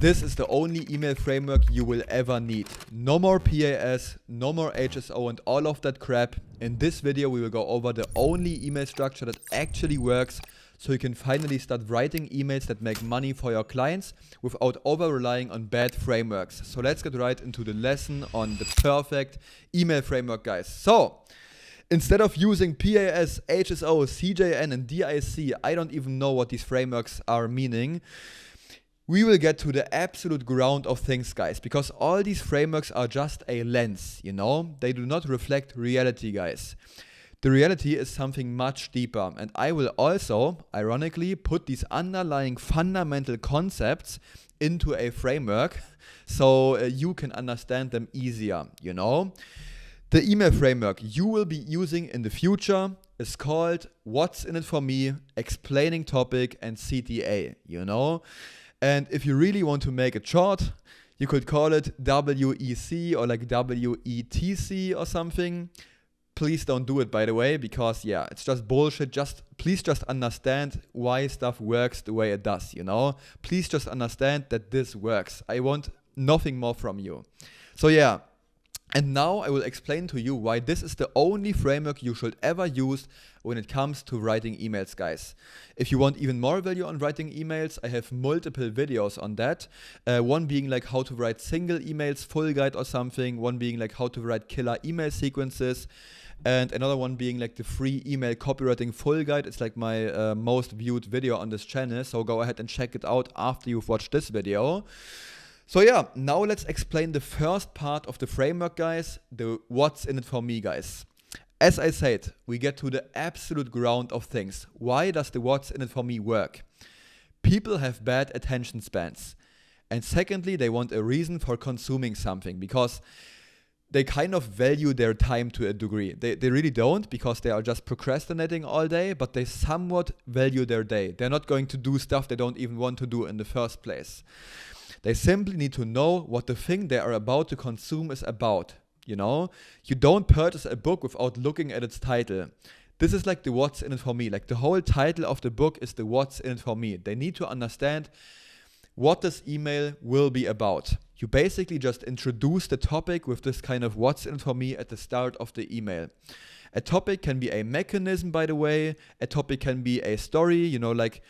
This is the only email framework you will ever need. No more PAS, no more HSO and all of that crap. In this video we will go over the only email structure that actually works, so you can finally start writing emails that make money for your clients without over-relying on bad frameworks. So let's get right into the lesson on the perfect email framework, guys. So, instead of using PAS, HSO, CJN and DIC, I don't even know what these frameworks are meaning. We will get to the absolute ground of things, guys, because all these frameworks are just a lens, you know? They do not reflect reality, guys. The reality is something much deeper, and I will also, ironically, put these underlying fundamental concepts into a framework so you can understand them easier, you know? The email framework you will be using in the future is called What's in it for me, Explaining Topic, and CTA, you know? And if you really want to make it short, you could call it WEC or like WETC or something. Please don't do it, by the way, because yeah, it's just bullshit. Please just understand why stuff works the way it does, you know? Please just understand that this works. I want nothing more from you. So yeah, and now I will explain to you why this is the only framework you should ever use when it comes to writing emails, guys. If you want even more value on writing emails, I have multiple videos on that. One being like how to write single emails, full guide or something. One being like how to write killer email sequences. And another one being like the free email copywriting full guide. It's like my most viewed video on this channel. So go ahead and check it out after you've watched this video. So yeah, now let's explain the first part of the framework, guys, the what's in it for me, guys. As I said, we get to the absolute ground of things. Why does the what's in it for me work? People have bad attention spans. And secondly, they want a reason for consuming something because they kind of value their time to a degree. They really don't, because they are just procrastinating all day, but they somewhat value their day. They're not going to do stuff they don't even want to do in the first place. They simply need to know what the thing they are about to consume is about, you know? You don't purchase a book without looking at its title. This is like the what's in it for me. Like the whole title of the book is the what's in it for me. They need to understand what this email will be about. You basically just introduce the topic with this kind of what's in it for me at the start of the email. A topic can be a mechanism, by the way. A topic can be a story, you know, like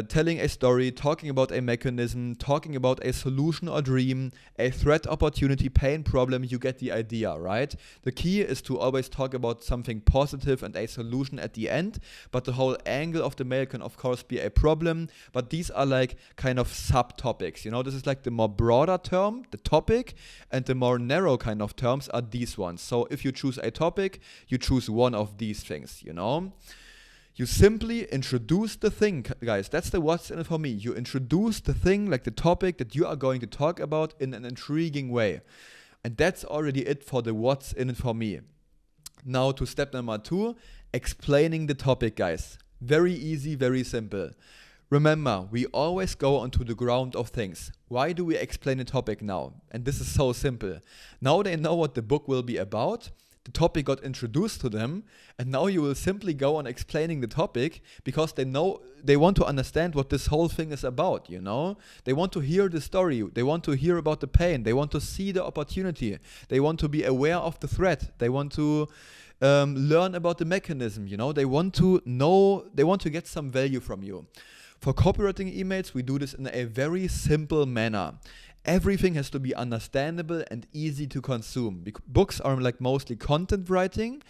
telling a story, talking about a mechanism, talking about a solution or dream, a threat, opportunity, pain, problem. You get the idea, right? The key is to always talk about something positive and a solution at the end, but the whole angle of the mail can of course be a problem, but these are like kind of subtopics, you know? This is like the more broader term, the topic, and the more narrow kind of terms are these ones. So if you choose a topic, you choose one of these things, you know? You simply introduce the thing, guys. That's the what's in it for me. You introduce the thing, like the topic that you are going to talk about, in an intriguing way. And that's already it for the what's in it for me. Now to step number 2, explaining the topic, guys. Very easy, very simple. Remember, we always go onto the ground of things. Why do we explain a topic now? And this is so simple. Now they know what the book will be about. The topic got introduced to them, and now you will simply go on explaining the topic because they know, they want to understand what this whole thing is about, you know? They want to hear the story, they want to hear about the pain, they want to see the opportunity, they want to be aware of the threat, they want to learn about the mechanism, you know? They want to know, they want to get some value from you. For copywriting emails, we do this in a very simple manner. Everything has to be understandable and easy to consume. Books are like mostly content writing,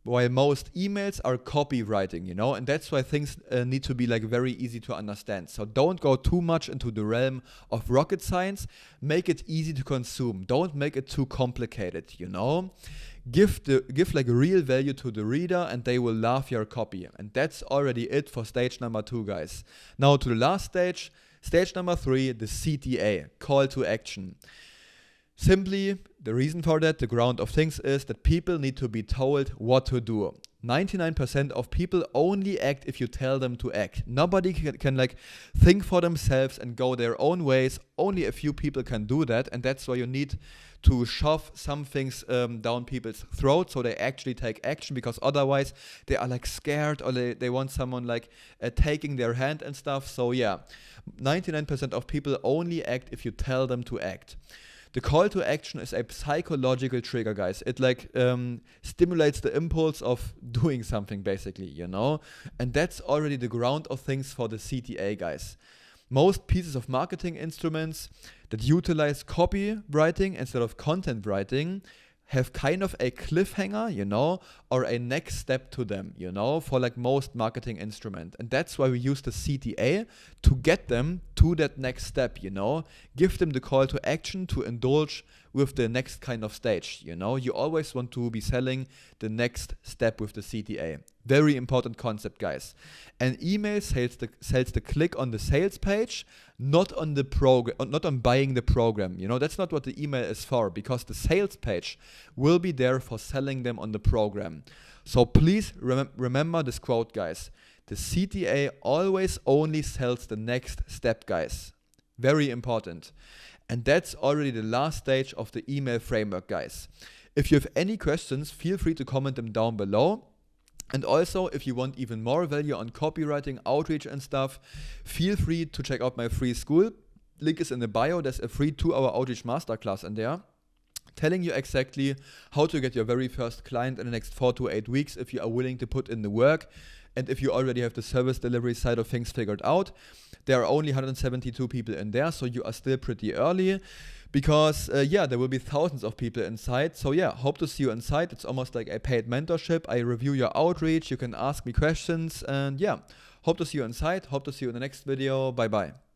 while most emails are copywriting, you know, and that's why things need to be like very easy to understand. So don't go too much into the realm of rocket science. Make it easy to consume. Don't make it too complicated, you know. Give like real value to the reader, and they will love your copy. And that's already it for stage number 2, guys. Now to the last stage. Stage number 3, the CTA, call to action. Simply, the reason for that, the ground of things, is that people need to be told what to do. 99% of people only act if you tell them to act. Nobody can like think for themselves and go their own ways. Only a few people can do that, and that's why you need to shove some things down people's throats so they actually take action, because otherwise they are like scared, or they want someone like taking their hand and stuff. So yeah, 99% of people only act if you tell them to act. The call to action is a psychological trigger, guys. It like stimulates the impulse of doing something, basically, you know? And that's already the ground of things for the CTA, guys. Most pieces of marketing instruments that utilize copywriting instead of content writing have kind of a cliffhanger, you know, or a next step to them, you know, for like most marketing instrument. And that's why we use the CTA to get them to that next step, you know, give them the call to action to indulge with the next kind of stage, you know. You always want to be selling the next step with the CTA. Very important concept, guys. And email sells the click on the sales page, not on the not on buying the program. You know, that's not what the email is for, because the sales page will be there for selling them on the program. So please remember this quote, guys. The CTA always only sells the next step, guys. Very important. And that's already the last stage of the email framework, guys. If you have any questions, feel free to comment them down below. And also, if you want even more value on copywriting, outreach and stuff, feel free to check out my free school. Link is in the bio. There's a free 2-hour outreach masterclass in there, telling you exactly how to get your very first client in the next 4 to 8 weeks if you are willing to put in the work. And if you already have the service delivery side of things figured out. There are only 172 people in there, so you are still pretty early, because there will be thousands of people inside. So yeah, hope to see you inside. It's almost like a paid mentorship. I review your outreach, you can ask me questions, and yeah, hope to see you inside. Hope to see you in the next video. Bye bye.